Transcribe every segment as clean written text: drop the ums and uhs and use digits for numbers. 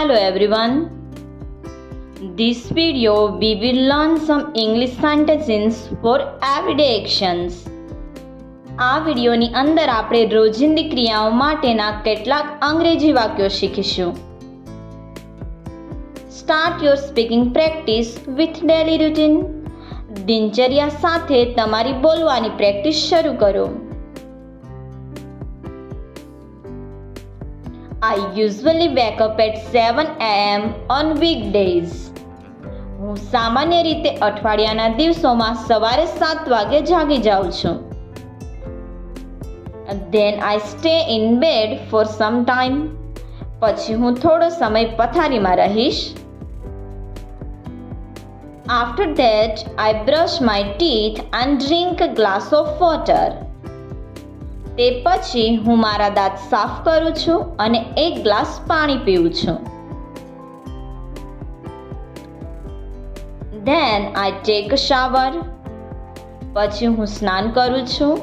Hello everyone. This video we will learn some English sentences for everyday actions. આ વિડિયોની અંદર આપણે રોજિંદી ક્રિયાઓ માટેના કેટલાક અંગ્રેજી વાક્યો શીખીશું. Start your speaking practice with daily routine. દિનચર્યા સાથે તમારી બોલવાની પ્રેક્ટિસ શરૂ કરો. I usually wake up at 7 am on weekdays. હું સામાન્ય રીતે અઠવાડિયાના દિવસોમાં સવારે 7 વાગે જાગી જાઉં છું. Then I stay in bed for some time. પછી હું થોડો સમય પથારીમાં રહીશ. After that, I brush my teeth and drink a glass of water. તે પછી હું મારા દાંત સાફ કરું છું અને એક ગ્લાસ પાણી પીઉં છું. Then I take a shower. પછી હું સ્નાન કરું છું.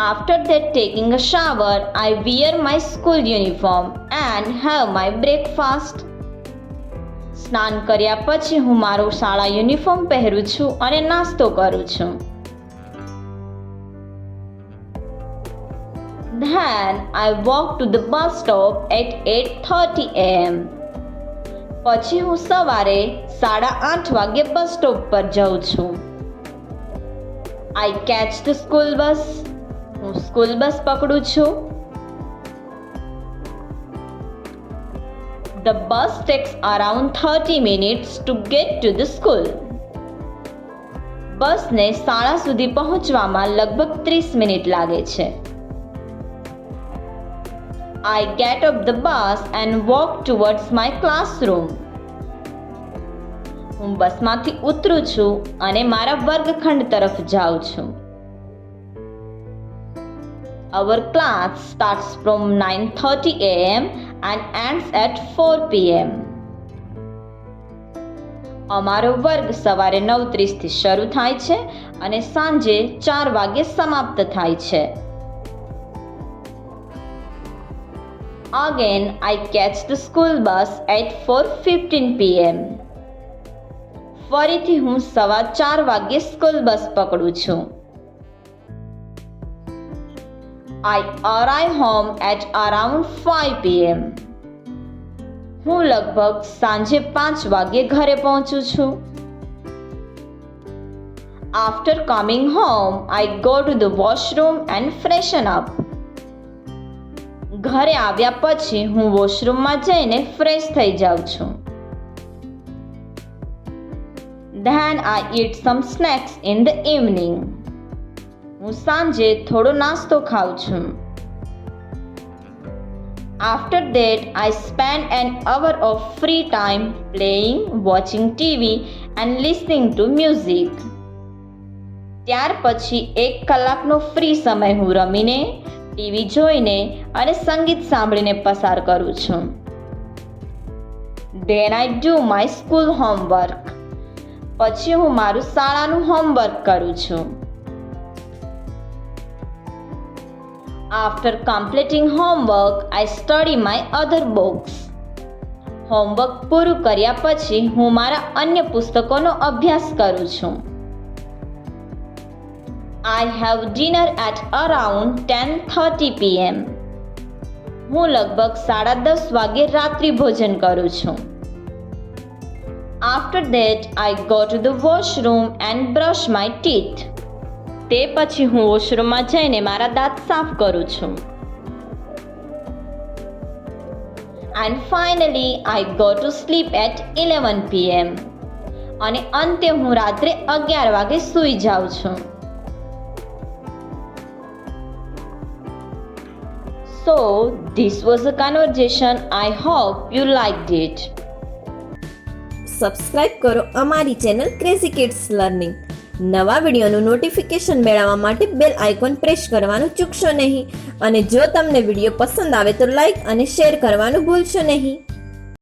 After that taking a shower, I wear my school uniform and have my breakfast. સ્નાન કર્યા પછી હું મારું શાળા યુનિફોર્મ પહેરું છું અને નાસ્તો કરું છું. Then I walk to the bus stop at 8:30 am. પછી હું સવારે 8:30 વાગે બસ સ્ટોપ પર જાઉં છું. I catch the school bus. હું સ્કૂલ બસ પકડું છું. The bus takes around 30 minutes to get to the school. બસને શાળા સુધી પહોંચવામાં લગભગ 30 મિનિટ લાગે છે. I get off the bus and walk towards my classroom. હું બસમાંથી ઉતરું છું અને મારા વર્ગખંડ તરફ જાઉં છું. Our class starts from 9:30 am and ends at 4 pm. અમારો વર્ગ સવારે 9:30 થી શરૂ થાય છે અને સાંજે 4 વાગે સમાપ્ત થાય છે. Again, I catch the school bus at 4:15 pm. ફરીથી હું 4:15 વાગે સ્કૂલ બસ પકડું છું. I arrive home at around 5 pm. હું લગભગ સાંજે 5 વાગે ઘરે પહોંચું છું. After coming home, I go to the washroom and freshen up. ઘરે આવ્યા પછી હું વોશરૂમમાં જઈને ફ્રેશ થઈ જાઉં છું. Then I eat some snacks in the evening. હું સાંજે થોડો નાસ્તો ખાઉં છું. After that, I spend an hour of free time playing, watching TV and listening to music. ત્યાર પછી 1 કલાકનો ફ્રી સમય હું રમીને, ટીવી જોઈને અને સંગીત સાંભળીને પસાર કરું છું. Then I do my school homework. પછી હું મારું શાળાનું હોમવર્ક કરું છું. After completing homework, I study my other books. Homework પૂરું કર્યા પછી હું મારા અન્ય પુસ્તકોનો અભ્યાસ કરું છું. I have dinner at around 10:30 pm. હું લગભગ 10:30 વાગે રાત્રિ ભોજન કરું છું. After that, I go to the washroom and brush my teeth. તે પછી હું વોશરૂમમાં જઈને મારા દાંત સાફ કરું છું. And finally, I go to sleep at 11 pm. અને અંતે હું રાત્રે 11 વાગે સૂઈ જાઉં છું. So, this was a conversation. I hope you liked it. Subscribe કરો અમારી ચેનલ ક્રેઝી કિડ્સ લર્નિંગ. નવા વિડીયોનું નોટિફિકેશન મેળવવા માટે બેલ આઇકોન પ્રેસ કરવાનું ચૂકશો નહીં. અને જો તમને વિડીયો પસંદ આવે તો લાઈક અને શેર કરવાનું ભૂલશો નહીં.